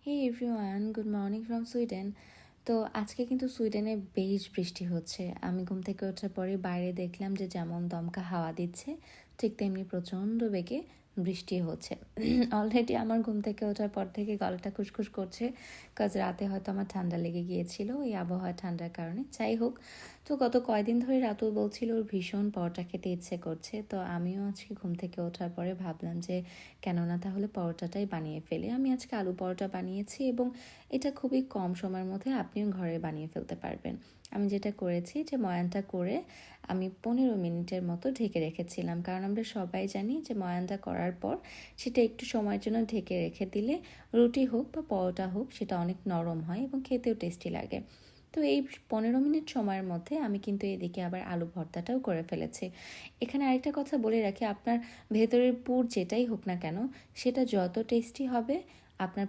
Hey everyone, good morning from Sweden. তো আজকে কিন্তু সুইডেনে বেশ বৃষ্টি হচ্ছে। আমি ঘুম থেকে ওঠার পরে বাইরে দেখলাম যে যেমন দমকা হাওয়া দিচ্ছে, ঠিক তেমনি প্রচণ্ড বেগে বৃষ্টি হচ্ছে। অলরেডি আমার ঘুম থেকে ওঠার পর থেকে গলাটা খুসখুস করছে, কাজ রাতে হয়তো আমার ঠান্ডা লেগে গিয়েছিল এই আবহাওয়া ঠান্ডার কারণে। যাই হোক, তো গত কয়দিন ধরে রাতুল বলছিল ওর ভীষণ পরোটা খেতে ইচ্ছে করছে। তো আমিও আজকে ঘুম থেকে ওঠার পরে ভাবলাম যে কেননা তাহলে পরোটাটাই বানিয়ে ফেলি। আমি আজকে আলু পরোটা বানিয়েছি এবং এটা খুবই কম সময়ের মধ্যে আপনিও ঘরে বানিয়ে ফেলতে পারবেন। আমি যেটা করেছি যে ময়ানটা করে আমি 15 মিনিটের মতো ঢেকে রেখেছিলাম, কারণ আমরা সবাই জানি যে ময়ানটা করার পর সেটা একটু সময়ের জন্য ঢেকে রেখে দিলে রুটি হোক বা পরোটা হোক সেটা অনেক নরম হয় এবং খেতেও টেস্টি লাগে। তো এই 15 মিনিট সময়ের মধ্যে আমি কিন্তু এদিকে আবার আলু ভর্তাটাও করে ফেলেছি। এখানে আরেকটা কথা বলে রাখি, আপনার ভেতরের পুর যেটাই হোক না কেন সেটা যত টেস্টি হবে আপনার